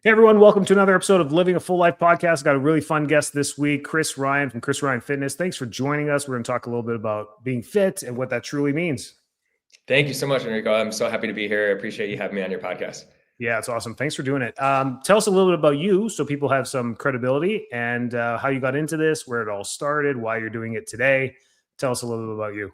Hey everyone, welcome to another episode of Living a Full Life podcast. Got a really fun guest this week, Chris Ryan from Chris Ryan Fitness. Thanks for joining us. We're going to talk a little bit about being fit and what that truly means. Thank you so much, Enrico. I'm so happy to be here. I appreciate you having me on your podcast. Yeah, it's awesome. Thanks for doing it. Tell us a little bit about you so people have some credibility and how you got into this, where it all started, why you're doing it today. Tell us a little bit about you.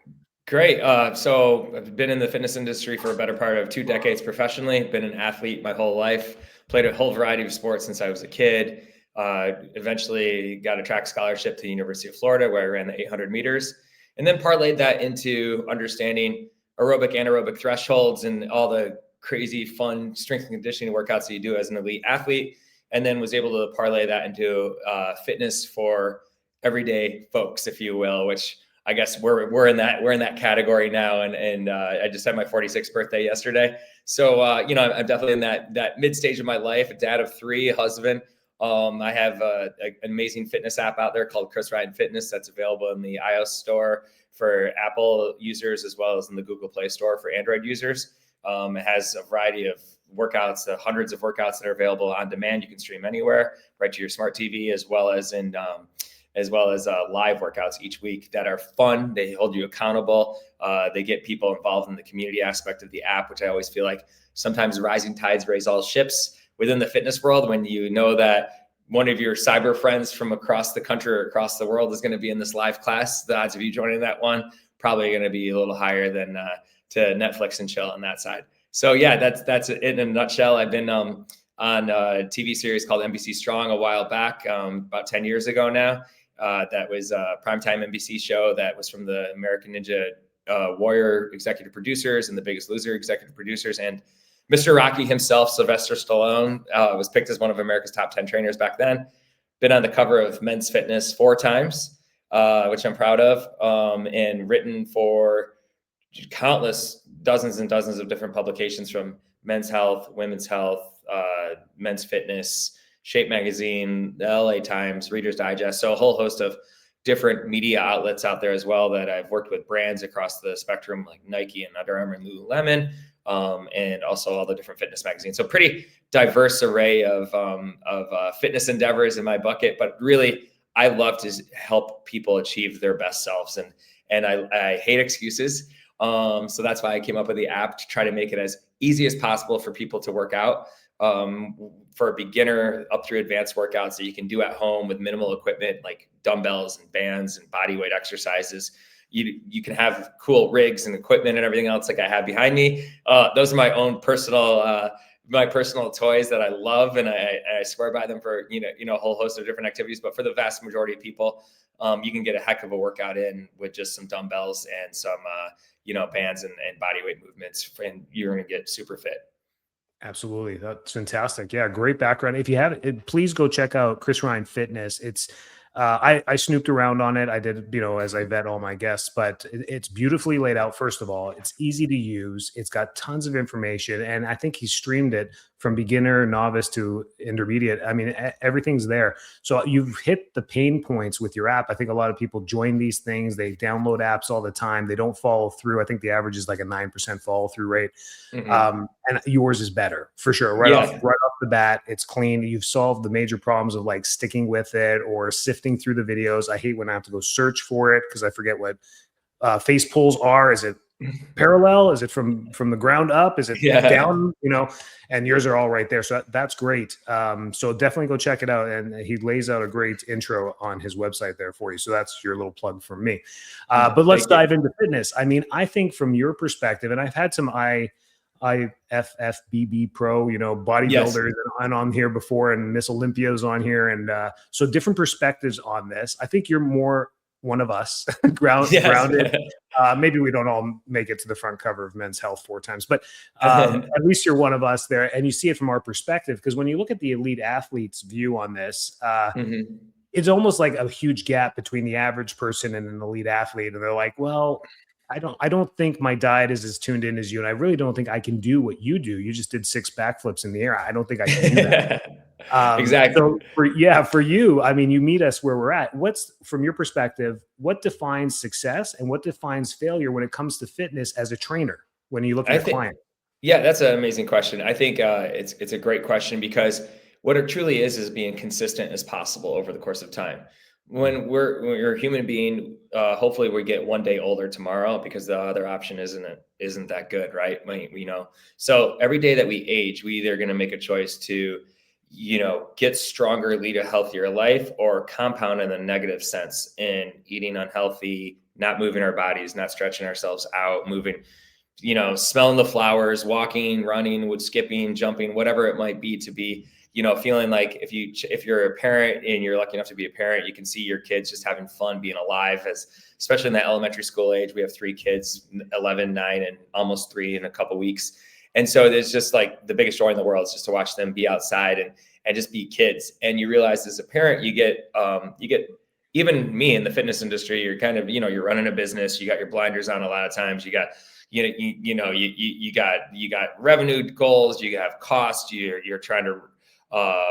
Great. So I've been in the fitness industry for a better part of 2 decades professionally. Been an athlete my whole life. Played a whole variety of sports since I was a kid. Eventually got a track scholarship to the University of Florida where I ran the 800 meters. And then parlayed that into understanding aerobic, anaerobic thresholds and all the crazy fun strength and conditioning workouts that you do as an elite athlete. And then was able to parlay that into fitness for everyday folks, if you will, which I guess we're in that category now, and I just had my 46th birthday yesterday, so I'm definitely in that mid stage of my life. A dad of 3, a husband. I have an amazing fitness app out there called Chris Ryan Fitness that's available in the iOS store for Apple users as well as in the Google Play Store for Android users. It has a variety of workouts, hundreds of workouts that are available on demand. You can stream anywhere, right to your smart TV, as well as live workouts each week that are fun. They hold you accountable. They get people involved in the community aspect of the app, which I always feel like sometimes rising tides raise all ships within the fitness world. When you know that one of your cyber friends from across the country or across the world is going to be in this live class, the odds of you joining that one probably going to be a little higher than to Netflix and chill on that side. So yeah, that's it in a nutshell. I've been on a TV series called NBC Strong a while back, about 10 years ago now. That was a primetime NBC show that was from the American Ninja Warrior executive producers and The Biggest Loser executive producers. And Mr. Rocky himself, Sylvester Stallone, was picked as one of America's top 10 trainers back then. Been on the cover of Men's Fitness 4 times, which I'm proud of, and written for countless dozens and dozens of different publications from Men's Health, Women's Health, Men's Fitness, Shape Magazine, the LA Times, Reader's Digest. So a whole host of different media outlets out there as well that I've worked with brands across the spectrum like Nike and Under Armour and Lululemon, and also all the different fitness magazines. So pretty diverse array of fitness endeavors in my bucket, but really I love to help people achieve their best selves. And I hate excuses. So that's why I came up with the app to try to make it as easy as possible for people to work out. For a beginner up through advanced workouts that you can do at home with minimal equipment like dumbbells and bands and body weight exercises. You can have cool rigs and equipment and everything else like I have behind me. Those are my own personal toys that I love, and I swear by them for a whole host of different activities. But for the vast majority of people, you can get a heck of a workout in with just some dumbbells and some bands and body weight movements, and you're going to get super fit. Absolutely. That's fantastic. Yeah. Great background. If you have it, please go check out Chris Ryan Fitness. It's, I snooped around on it. I did, as I vet all my guests, but it's beautifully laid out. First of all, it's easy to use. It's got tons of information. And I think he streamed it from beginner, novice to intermediate. I mean, everything's there. So you've hit the pain points with your app. I think a lot of people join these things. They download apps all the time. They don't follow through. I think the average is like a 9% follow through rate. Mm-hmm. And yours is better for sure. Right off the bat, it's clean. You've solved the major problems of like sticking with it or sifting through the videos. I hate when I have to go search for it because I forget what face pulls are. Is it parallel? Is it from the ground up? Is it down? And yours are all right there. So that's great. So definitely go check it out. And he lays out a great intro on his website there for you. So that's your little plug from me. But let's dive into fitness. I mean, I think from your perspective, and I've had some IFFBB pro, bodybuilders and on here before, and Miss Olympia's on here. And so different perspectives on this. I think you're more one of us grounded. Maybe we don't all make it to the front cover of Men's Health 4 times, but at least you're one of us there, and you see it from our perspective. Because when you look at the elite athlete's view on this, it's almost like a huge gap between the average person and an elite athlete. And they're like, well, I don't think my diet is as tuned in as you, and I really don't think I can do what you do. You just did 6 backflips in the air. I don't think I can do that. Exactly. So for you, I mean, you meet us where we're at. What's, from your perspective, what defines success and what defines failure when it comes to fitness as a trainer, when you look at a client? Yeah, that's an amazing question. I think it's a great question because what it truly is being consistent as possible over the course of time. When you're a human being, hopefully we get one day older tomorrow, because the other option isn't that good, right? So every day that we age, we either going to make a choice to, get stronger, lead a healthier life, or compound in a negative sense in eating unhealthy, not moving our bodies, not stretching ourselves out, moving, smelling the flowers, walking, running, wood skipping, jumping, whatever it might be, to be, feeling like if you're a parent and you're lucky enough to be a parent, you can see your kids just having fun, being alive, especially in that elementary school age. We have 3 kids, 11, 9, and almost 3 in a couple weeks. And so there's just like the biggest joy in the world is just to watch them be outside and just be kids. And you realize as a parent, you get, even me in the fitness industry, you're kind of, you're running a business, you got your blinders on a lot of times, you got, you got revenue goals, you have costs, you're trying to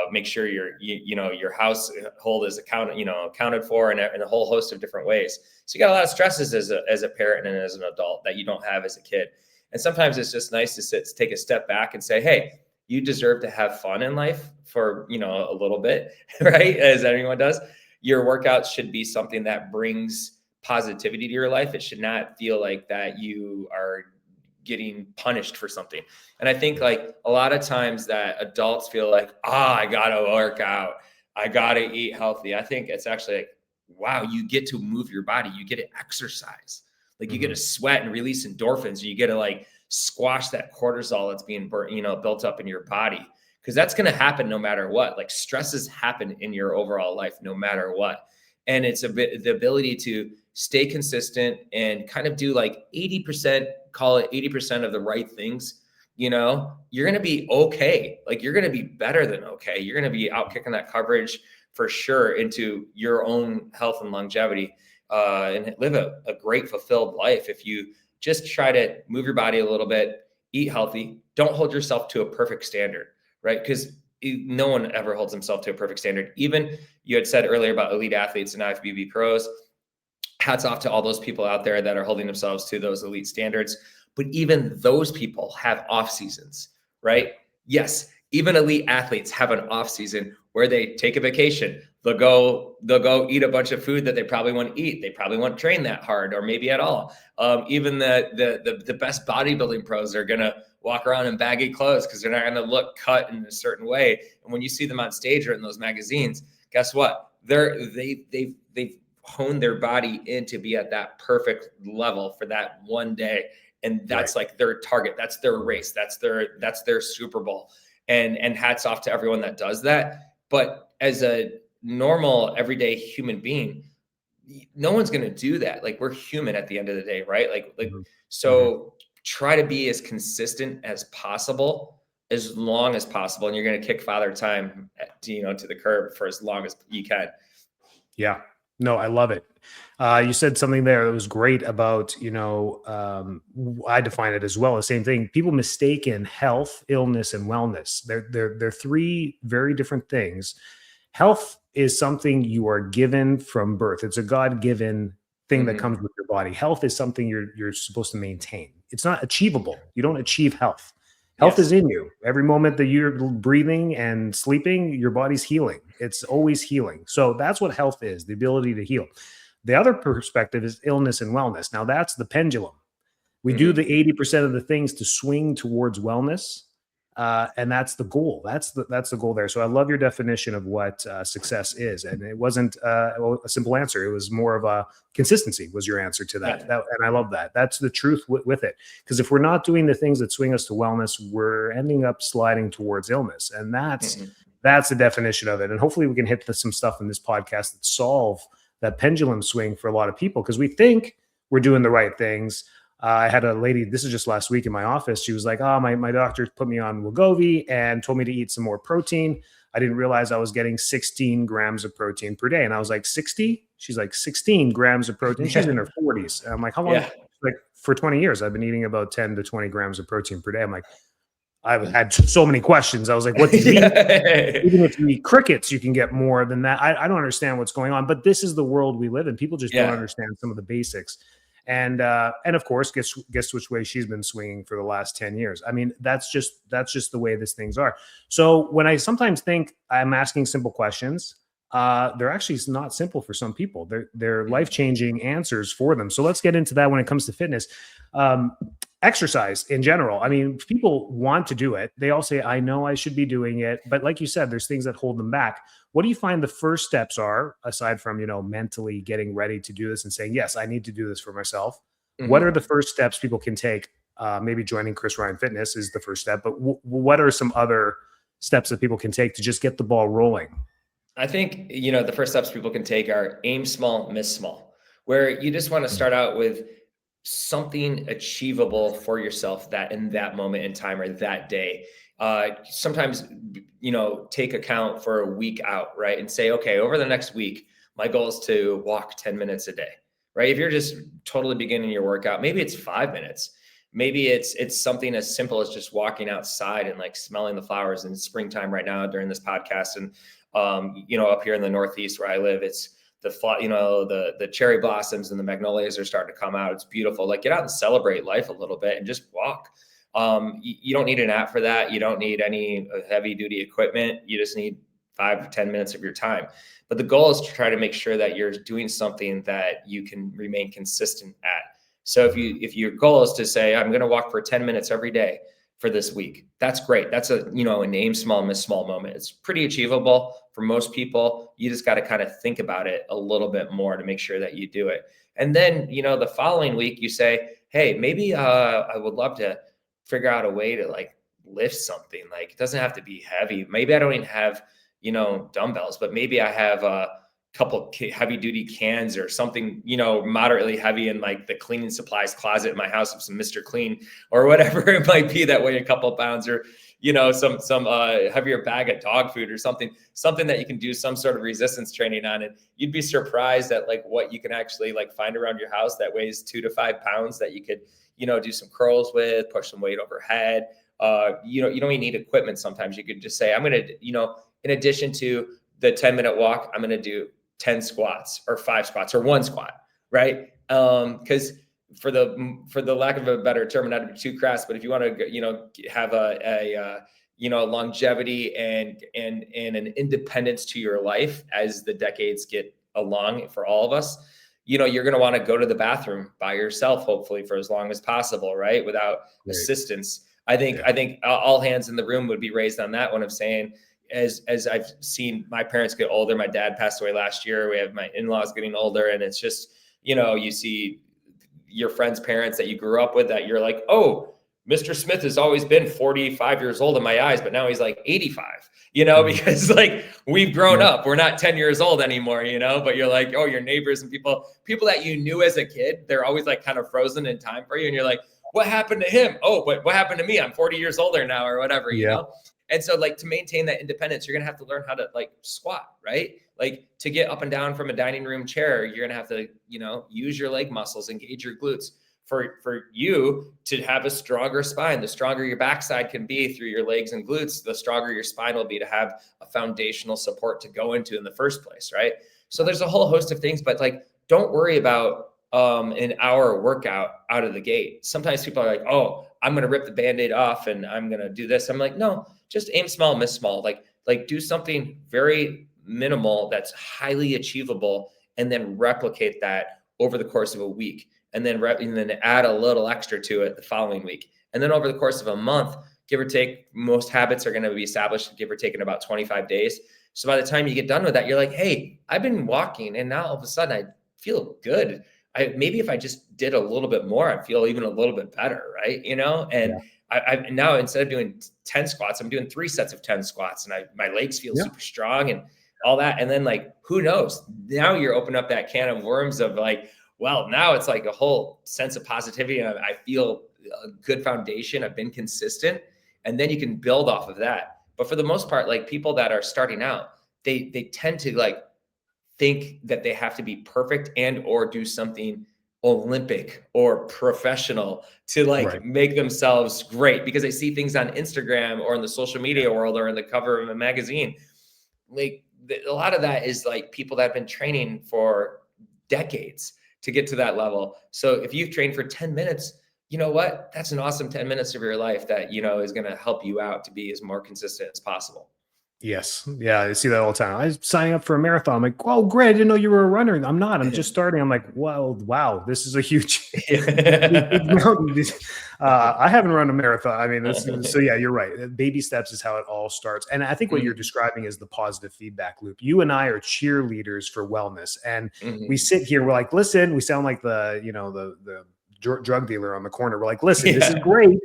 make sure your household is accounted for in a whole host of different ways. So you got a lot of stresses as a parent and as an adult that you don't have as a kid. And sometimes it's just nice to take a step back and say, hey, you deserve to have fun in life for, a little bit, right? As everyone does. Your workouts should be something that brings positivity to your life. It should not feel like that you are getting punished for something. And I think like a lot of times that adults feel like, I gotta work out, I gotta eat healthy. I think it's actually like, wow, you get to move your body, you get to exercise, like you get to sweat and release endorphins, and you get to like squash that cortisol that's being built up in your body, because that's going to happen no matter what. Like stresses happen in your overall life no matter what. And it's the ability to stay consistent and kind of do like 80%, call it 80% of the right things. You're going to be okay. Like you're going to be better than okay. You're going to be out kicking that coverage for sure into your own health and longevity, and live a great fulfilled life. If you just try to move your body a little bit, eat healthy, don't hold yourself to a perfect standard, right? Because no one ever holds himself to a perfect standard. Even you had said earlier about elite athletes and IFBB pros. Hats off to all those people out there that are holding themselves to those elite standards. But even those people have off seasons, right? Yes, even elite athletes have an off season where they take a vacation. They'll go eat a bunch of food that they probably won't eat. They probably won't train that hard or maybe at all. Even the best bodybuilding pros are gonna walk around in baggy clothes because they're not gonna look cut in a certain way. And when you see them on stage or in those magazines, guess what? They've honed their body in to be at that perfect level for that one day. And that's like their target. That's their race. That's their Super Bowl. And hats off to everyone that does that. But as a normal, everyday human being, no one's going to do that. Like we're human at the end of the day, right? So try to be as consistent as possible, as long as possible. And you're going to kick father time, to the curb for as long as you can. Yeah. No, I love it. You said something there that was great about, I define it as well. The same thing. People mistaken health, illness, and wellness. They're 3 very different things. Health is something you are given from birth. It's a God-given thing that comes with your body. Health is something you're supposed to maintain. It's not achievable. You don't achieve health. Health is in you. Every moment that you're breathing and sleeping, your body's healing. It's always healing. So that's what health is, the ability to heal. The other perspective is illness and wellness. Now that's the pendulum. We do the 80% of the things to swing towards wellness. And that's the goal. That's the goal there. So I love your definition of what success is. And it wasn't a simple answer. It was more of a consistency was your answer to that. And I love that. That's the truth with it. Because if we're not doing the things that swing us to wellness, we're ending up sliding towards illness. And that's the definition of it. And hopefully we can hit some stuff in this podcast that solve that pendulum swing for a lot of people, because we think we're doing the right things. I had a lady, this is just last week in my office. She was like, my doctor put me on Wegovy and told me to eat some more protein. I didn't realize I was getting 16 grams of protein per day. And I was like, 60? She's like, 16 grams of protein. She's in her 40s. And I'm like, how long? Like for 20 years, I've been eating about 10 to 20 grams of protein per day. I'm like, I've had so many questions. I was like, what do you mean? Even if you eat crickets, you can get more than that. I don't understand what's going on, but this is the world we live in. People just don't understand some of the basics. And of course, guess which way she's been swinging for the last 10 years. I mean, that's just the way these things are. So when I sometimes think I'm asking simple questions, they're actually not simple for some people. They're Mhm. life-changing answers for them. So let's get into that when it comes to fitness. Um, Exercise in general. I mean, people want to do it. They all say, I know I should be doing it. But like you said, there's things that hold them back. What do you find the first steps are, aside from, mentally getting ready to do this and saying, yes, I need to do this for myself? What are Mhm. the first steps people can take? Maybe joining Chris Ryan Fitness is the first step, but what are some other steps that people can take to just get the ball rolling? I think, the first steps people can take are aim small, miss small, where you just want to start out with something achievable for yourself that in that moment in time or that day. Sometimes, take account for a week out, right? And say, okay, over the next week, my goal is to walk 10 minutes a day, right? If you're just totally beginning your workout, maybe it's 5 minutes. Maybe it's something as simple as just walking outside and like smelling the flowers in springtime right now during this podcast. And up here in the Northeast where I live, it's the cherry blossoms and the magnolias are starting to come out. It's beautiful. Like get out and celebrate life a little bit and just walk. You don't need an app for that. You don't need any heavy duty equipment. You just need 5 to 10 minutes of your time. But the goal is to try to make sure that you're doing something that you can remain consistent at. So Mhm. if your goal is to say, I'm going to walk for 10 minutes every day for this week, that's great. That's an aim small, miss small moment. It's pretty achievable for most people. You just got to kind of think about it a little bit more to make sure that you do it. And then, the following week you say, hey, maybe I would love to figure out a way to like lift something. Like it doesn't have to be heavy. Maybe I don't even have, dumbbells, but maybe I have a couple heavy duty cans or something, moderately heavy in like the cleaning supplies closet in my house of some Mr. Clean or whatever it might be that weigh a couple pounds, or some heavier bag of dog food or something that you can do some sort of resistance training on. And you'd be surprised at like what you can actually like find around your house that weighs 2 to 5 pounds that you could do some curls with, push some weight overhead. You don't even need equipment. Sometimes you could just say, I'm gonna, in addition to the 10-minute walk, I'm gonna do 10 squats or 5 squats or 1 squat, right? Because for the lack of a better term, not to be too crass, but if you want to, have longevity and an independence to your life as the decades get along for all of us, you're going to want to go to the bathroom by yourself, hopefully for as long as possible, right? Without Great. assistance. I think all hands in the room would be raised on that one of saying, as I've seen my parents get older, my dad passed away last year. We have my in-laws getting older, and it's just, you see your friends' parents that you grew up with that you're like, oh, Mr. Smith has always been 45 years old in my eyes, but now he's like 85, Mhm. because like we've grown Yep. up. We're not 10 years old anymore, but you're like, oh, your neighbors and people that you knew as a kid, they're always like kind of frozen in time for you. And you're like, what happened to him? Oh, but what happened to me? I'm 40 years older now or whatever. Yeah. And so like to maintain that independence, you're going to have to learn how to like squat, right? Like to get up and down from a dining room chair, you're going to have to, use your leg muscles, engage your glutes. For you to have a stronger spine, the stronger your backside can be through your legs and glutes, the stronger your spine will be to have a foundational support to go into in the first place, right? So there's a whole host of things, but like don't worry about an hour workout out of the gate. Sometimes people are like, oh, I'm going to rip the band-aid off and I'm going to do this. I'm like, no, just aim small, miss small. Like do something very minimal that's highly achievable, and then replicate that over the course of a week, and then add a little extra to it the following week, and then over the course of a month, give or take. Most habits are going to be established, give or take, in about 25 days. So by the time you get done with that, you're like, hey, I've been walking, and now all of a sudden I feel good. Maybe if I just did a little bit more, I feel even a little bit better, right? And Yeah. I now, instead of doing 10 squats, I'm doing 3 sets of 10 squats, and my legs feel Yeah. super strong and all that. And then like, who knows? Now you're opening up that can of worms of like, well, now it's like a whole sense of positivity, and I feel a good foundation. I've been consistent, and then you can build off of that. But for the most part, like people that are starting out, they tend to like think that they have to be perfect and or do something Olympic or professional to Right. like make themselves great, because they see things on Instagram or in the social Yeah. media world or in the cover of a magazine. Like a lot of that is like people that have been training for decades to get to that level. So if you've trained for 10 minutes, you know what? That's an awesome 10 minutes of your life that, is going to help you out to be as more consistent as possible. Yes. Yeah, I see that all the time. I was signing up for a marathon. I'm like, oh, great. I didn't know you were a runner. I'm not. I'm just starting. I'm like, well, wow, this is a huge, huge mountain. I haven't run a marathon. I mean, so yeah, you're right. Baby steps is how it all starts. And I think what you're Mhm, describing is the positive feedback loop. You and I are cheerleaders for wellness. And we mhm. sit here, we're like, listen, we sound like the drug dealer on the corner. We're like, listen, this is Yeah. great.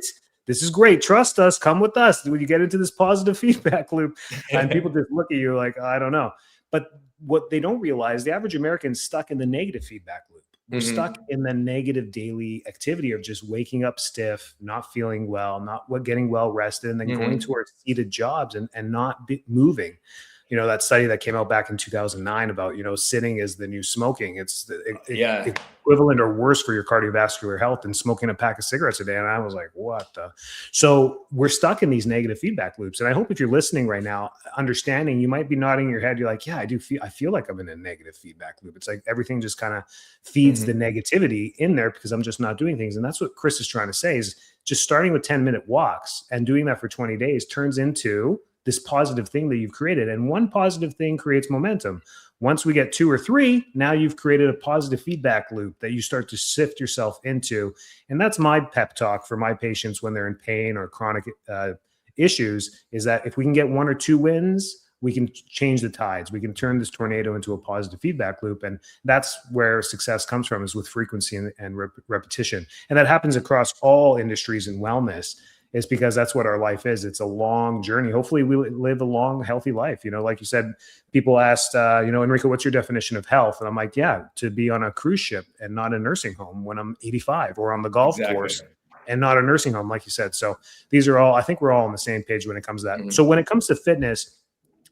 This is great. Trust us. Come with us. When you get into this positive feedback loop, and people just look at you like, I don't know. But what they don't realize, the average American's stuck in the negative feedback loop. We're stuck Mhm, in the negative daily activity of just waking up stiff, not feeling well, not getting well rested, and then going to mhm. our seated jobs and not moving. That study that came out back in 2009 about, sitting is the new smoking. It's Yeah. equivalent or worse for your cardiovascular health than smoking a pack of cigarettes a day. And I was like, what the? So we're stuck in these negative feedback loops. And I hope if you're listening right now, understanding, you might be nodding your head. You're like, yeah, I feel like I'm in a negative feedback loop. It's like everything just kind of feeds the Mhm, negativity in there because I'm just not doing things. And that's what Chris is trying to say is just starting with 10-minute walks and doing that for 20 days turns into this positive thing that you've created. And one positive thing creates momentum. Once we get 2 or 3, now you've created a positive feedback loop that you start to sift yourself into. And that's my pep talk for my patients when they're in pain or chronic issues is that if we can get 1 or 2 wins, we can change the tides. We can turn this tornado into a positive feedback loop. And that's where success comes from, is with frequency and repetition. And that happens across all industries in wellness, is because that's what our life is. It's a long journey. Hopefully we live a long, healthy life. Like you said, people asked, Enrico, what's your definition of health? And I'm like, yeah, to be on a cruise ship and not a nursing home when I'm 85, or on the golf exactly. course and not a nursing home, like you said. So these are all, I think we're all on the same page when it comes to that. Mhm, So when it comes to fitness,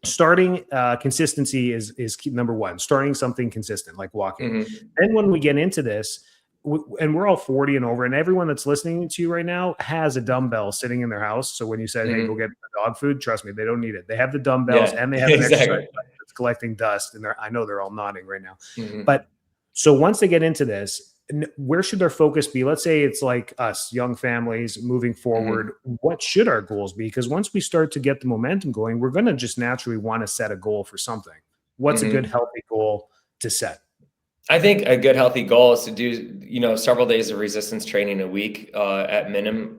starting consistency is number one. Starting something consistent like walking. mhm. Then when we get into this, and we're all 40 and over, and everyone that's listening to you right now has a dumbbell sitting in their house. So when you said, hey, go Mhm. get the dog food, trust me, they don't need it. They have the dumbbells Yeah, and they have an exercise exactly. bike that's collecting dust, and I know they're all nodding right now. Mhm, But so once they get into this, where should their focus be? Let's say it's like us, young families moving forward. mhm, What should our goals be? Because once we start to get the momentum going, we're going to just naturally want to set a goal for something. What's a good, mhm. healthy goal to set? I think a good healthy goal is to do, several days of resistance training a week, at minimum,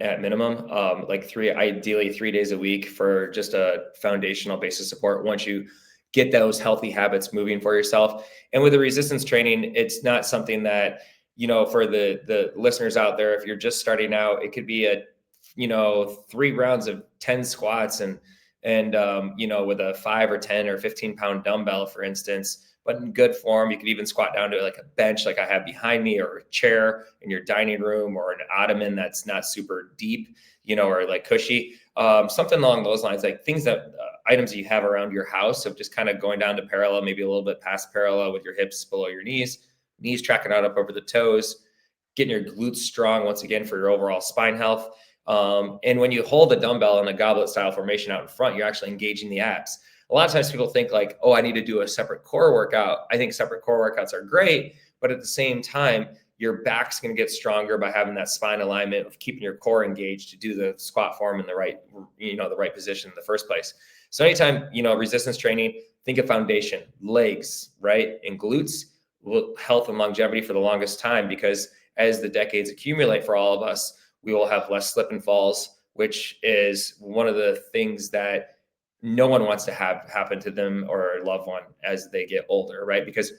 like ideally 3 days a week for just a foundational basis support. Once you get those healthy habits moving for yourself, and with the resistance training, it's not something that, for the listeners out there, if you're just starting out, it could be 3 rounds of 10 squats and with a 5 or 10 or 15 pound dumbbell, for instance, but in good form. You could even squat down to like a bench like I have behind me, or a chair in your dining room, or an ottoman that's not super deep, or like cushy. Something along those lines, like things items that you have around your house, of just kind of going down to parallel, maybe a little bit past parallel, with your hips below your knees tracking out up over the toes, getting your glutes strong once again for your overall spine health. And when you hold the dumbbell in a goblet style formation out in front, you're actually engaging the abs. A lot of times people think like, oh, I need to do a separate core workout. I think separate core workouts are great, but at the same time, your back's going to get stronger by having that spine alignment of keeping your core engaged to do the squat form in the right position in the first place. So anytime, resistance training, think of foundation, legs, right? And glutes, health and longevity for the longest time, because as the decades accumulate for all of us, we will have less slip and falls, which is one of the things that no one wants to have happen to them or a loved one as they get older, right? Because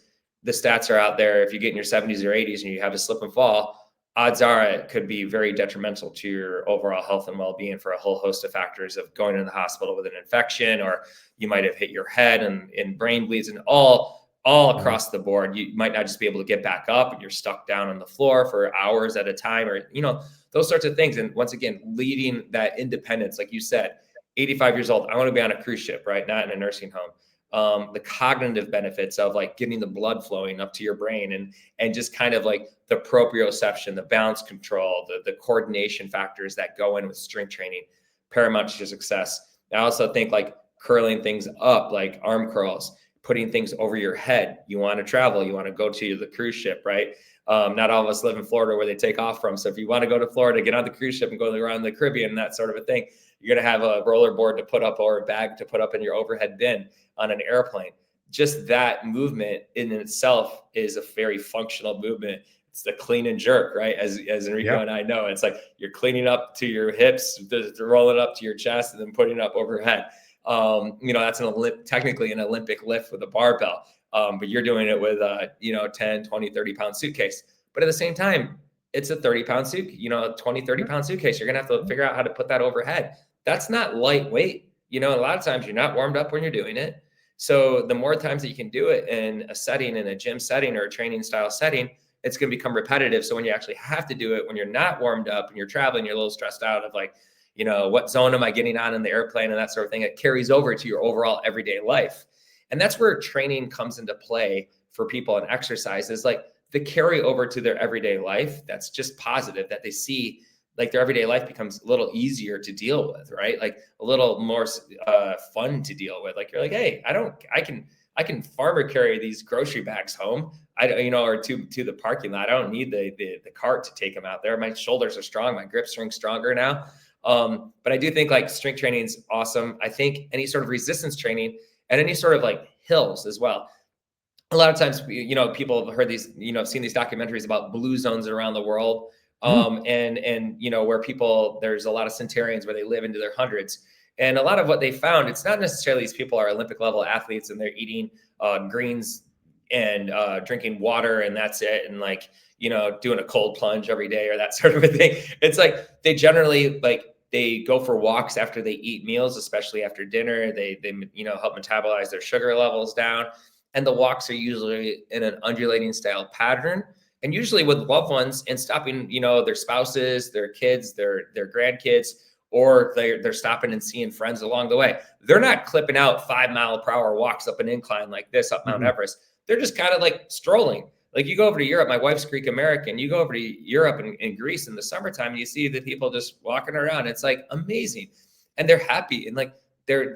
the stats are out there. If you get in your 70s or 80s and you have a slip and fall, odds are it could be very detrimental to your overall health and well-being for a whole host of factors, of going to the hospital with an infection, or you might have hit your head and brain bleeds, and all Mhm. across the board. You might not just be able to get back up, and you're stuck down on the floor for hours at a time, or those sorts of things. And once again, leading that independence, like you said, 85 years old, I want to be on a cruise ship, right? Not in a nursing home. The cognitive benefits of like getting the blood flowing up to your brain, and just kind of like the proprioception, the balance control, the coordination factors that go in with strength training, paramount to your success. I also think like curling things up, like arm curls, putting things over your head. You want to travel, you want to go to the cruise ship, right? Not all of us live in Florida where they take off from. So if you want to go to Florida, get on the cruise ship and go around the Caribbean and that sort of a thing, you're going to have a roller board to put up or a bag to put up in your overhead bin on an airplane. Just that movement in itself is a very functional movement. It's the clean and jerk, right? As Enrico and I know, it's like you're cleaning up to your hips, rolling up to your chest, and then putting it up overhead. That's technically an Olympic lift with a barbell. But you're doing it with a 10, 20, 30 pound suitcase. But at the same time, it's a 30-pound suit, 20, 30-pound suitcase. You're going to have to figure out how to put that overhead. That's not lightweight. A lot of times you're not warmed up when you're doing it. So the more times that you can do it in a setting, in a gym setting or a training style setting, it's going to become repetitive. So when you actually have to do it, when you're not warmed up and you're traveling, you're a little stressed out of like, what zone am I getting on in the airplane and that sort of thing, it carries over to your overall everyday life. And that's where training comes into play for people, and exercise is like the carry over to their everyday life. That's just positive, that they see like their everyday life becomes a little easier to deal with, right? Like a little more fun to deal with. Like you're like, hey, I can farmer carry these grocery bags home, or to the parking lot. I don't need the cart to take them out there. My shoulders are strong. My grip strength's stronger now. But I do think like strength training is awesome. I think any sort of resistance training and any sort of like hills as well. A lot of times, people have heard these, seen these documentaries about blue zones around the world. And where there's a lot of centenarians where they live into their hundreds. And a lot of what they found, it's not necessarily these people are Olympic level athletes and they're eating greens and drinking water and that's it. And like, doing a cold plunge every day or that sort of a thing. It's like, they generally they go for walks after they eat meals, especially after dinner. They help metabolize their sugar levels down. And the walks are usually in an undulating style pattern, and usually with loved ones, and stopping, their spouses, their kids, their grandkids, or they're stopping and seeing friends along the way. They're not clipping out 5-mile-per-hour walks up an incline like this up Mount Everest. They're just kind of like strolling. Like you go over to Europe, my wife's Greek American, you go over to Europe and Greece in the summertime, you see the people just walking around. It's like amazing. And they're happy. And like, they're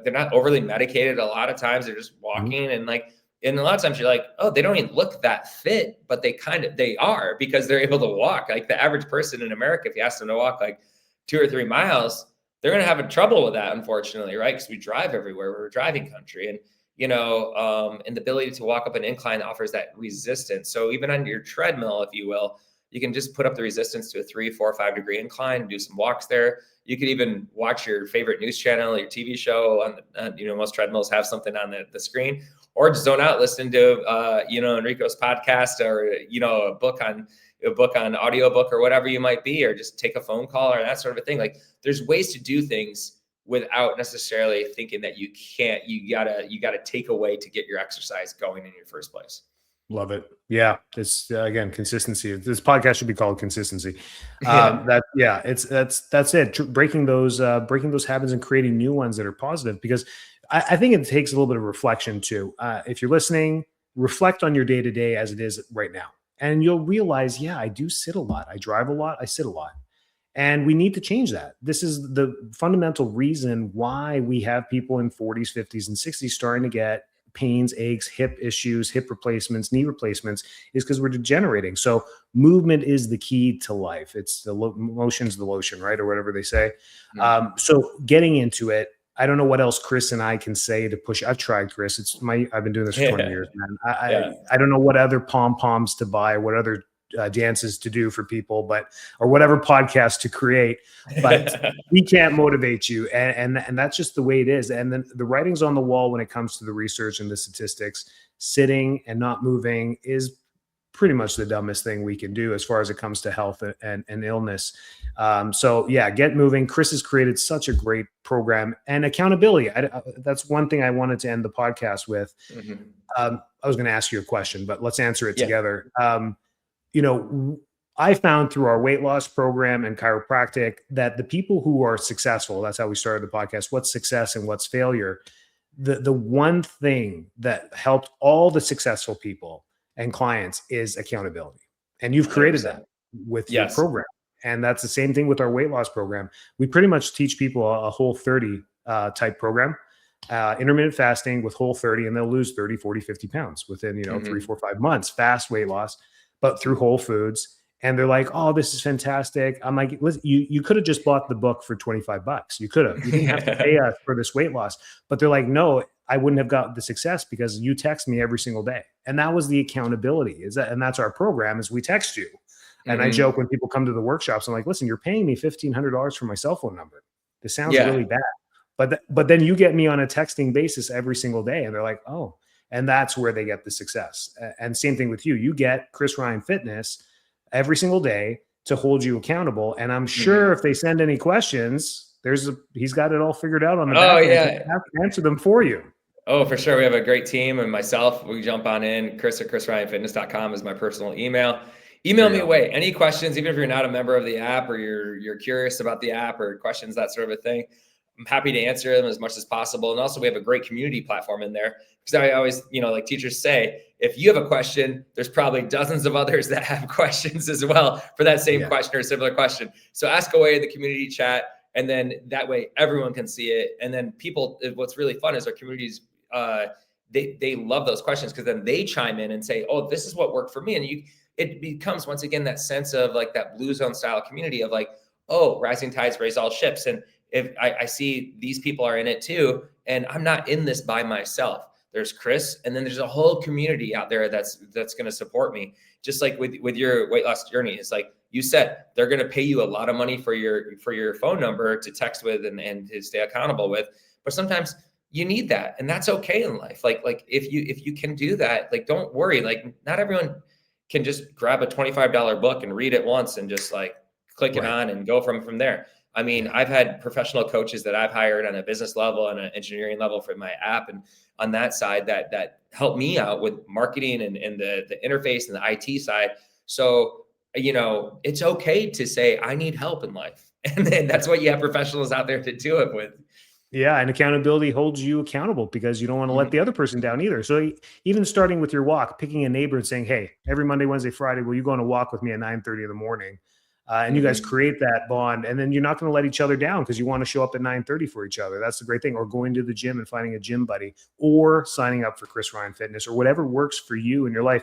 not overly medicated. A lot of times they're just walking and a lot of times you're like, oh, they don't even look that fit, but they are, because they're able to walk. Like the average person in America, if you ask them to walk like 2 or 3 miles, they're going to have trouble with that, unfortunately, right? Because we drive everywhere. We're a driving country. And and the ability to walk up an incline offers that resistance. So even on your treadmill, if you will, you can just put up the resistance to a 3, 4, 5 degree incline and do some walks there. You could even watch your favorite news channel, your TV show on, most treadmills have something on the screen, or just zone out, listen to, Enrico's podcast, or, a book on audiobook or whatever you might be, or just take a phone call or that sort of a thing. Like there's ways to do things without necessarily thinking that you gotta take away to get your exercise going in your first place. Love it. Yeah. It's again, consistency. This podcast should be called Consistency. That's it. Breaking those habits and creating new ones that are positive, because I think it takes a little bit of reflection too. If you're listening, reflect on your day to day as it is right now. And you'll realize, I do sit a lot. I drive a lot. I sit a lot. And we need to change that. This is the fundamental reason why we have people in 40s, 50s, and 60s starting to get pains, aches, hip issues, hip replacements, knee replacements, is because we're degenerating. So movement is the key to life. It's the motion's the lotion, right? Or whatever they say. So getting into it, I don't know what else Chris and I can say to push. I've tried, Chris. I've been doing this for 20 years, man. I don't know what other pom-poms to buy, what other dances to do for people, or whatever podcast to create, but we can't motivate you. And that's just the way it is. And then the writing's on the wall when it comes to the research and the statistics. Sitting and not moving is pretty much the dumbest thing we can do as far as it comes to health and illness. Get moving. Chris has created such a great program and accountability. That's one thing I wanted to end the podcast with. I was going to ask you a question, but let's answer it together. I found through our weight loss program and chiropractic that the people who are successful, that's how we started the podcast, what's success and what's failure. The one thing that helped all the successful people and clients is accountability. And you've created 100%. That with your program. And that's the same thing with our weight loss program. We pretty much teach people a whole 30 type program. intermittent fasting with Whole30, and they'll lose 30, 40, 50 pounds within, 3, Hmm. 4, 5 months, fast weight loss, but through whole foods. And they're like, oh, this is fantastic. I'm like, listen, you could have just bought the book for $25. You could have, you didn't have to pay us for this weight loss. But they're like, no, I wouldn't have got the success because you text me every single day. And that was the accountability, and that's our program, is we text you. And I Hmm. joke when people come to the workshops, I'm like, listen, you're paying me $1,500 for my cell phone number. This sounds Yeah. really bad. But then you get me on a texting basis every single day, and they're like, oh, and that's where they get the success. And same thing with you. You get Chris Ryan Fitness every single day to hold you accountable. And I'm Hmm. sure if they send any questions, he's got it all figured out on the Oh back end yeah. to answer them for you. Oh, for sure. We have a great team, and myself, we jump on in. Chris at chrisryanfitness.com is my personal email. There Email you me go. away. Any questions, even if you're not a member of the app or you're curious about the app or questions, that sort of a thing. I'm happy to answer them as much as possible. And also we have a great community platform in there, because I always, like teachers say, if you have a question, there's probably dozens of others that have questions as well for that same Yeah. question or similar question. So ask away in the community chat. And then that way everyone can see it. And then what's really fun is our communities, uh, they love those questions, because then they chime in and say, oh, this is what worked for me. And it becomes, once again, that sense of like that blue zone style community of like, oh, rising tides raise all ships. And if I see these people are in it too, and I'm not in this by myself. There's Chris, and then there's a whole community out there that's going to support me. Just like with your weight loss journey, it's like you said, they're going to pay you a lot of money for your phone number to text with and to stay accountable with. But sometimes you need that, and that's okay in life. Like if you can do that, like don't worry. Like not everyone can just grab a $25 book and read it once and just like click it Right. on and go from there. I mean, Yeah. I've had professional coaches that I've hired on a business level and an engineering level for my app, and on that side that help me out with marketing and the interface and the IT side. So, it's okay to say I need help in life. And then that's what you have professionals out there to do it with. Yeah, and accountability holds you accountable because you don't want to let Mhm. the other person down either. So even starting with your walk, picking a neighbor and saying, "Hey, every Monday, Wednesday, Friday, will you go on a walk with me at 9:30 in the morning?" And you guys Mhm. create that bond, and then you're not going to let each other down because you want to show up at 9:30 for each other. That's the great thing. Or going to the gym and finding a gym buddy, or signing up for Chris Ryan Fitness, or whatever works for you in your life.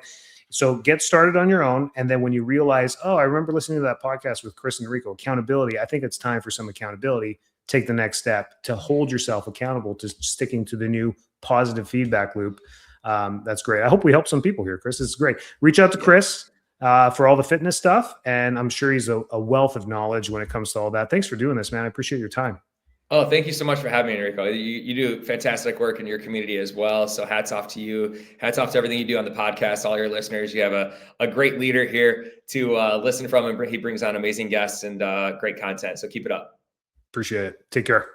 So get started on your own, and then when you realize, oh, I remember listening to that podcast with Chris and Rico, accountability. I think it's time for some accountability. Take the next step to hold yourself accountable to sticking to the new positive feedback loop. That's great. I hope we help some people here, Chris. This is great. Reach out to Yeah. Chris for all the fitness stuff, and I'm sure he's a wealth of knowledge when it comes to all that. Thanks for doing this, man. I appreciate your time. Oh, thank you so much for having me, Enrico. You do fantastic work in your community as well. So hats off to you. Hats off to everything you do on the podcast, all your listeners. You have a great leader here to listen from, and he brings on amazing guests and great content. So keep it up. Appreciate it. Take care.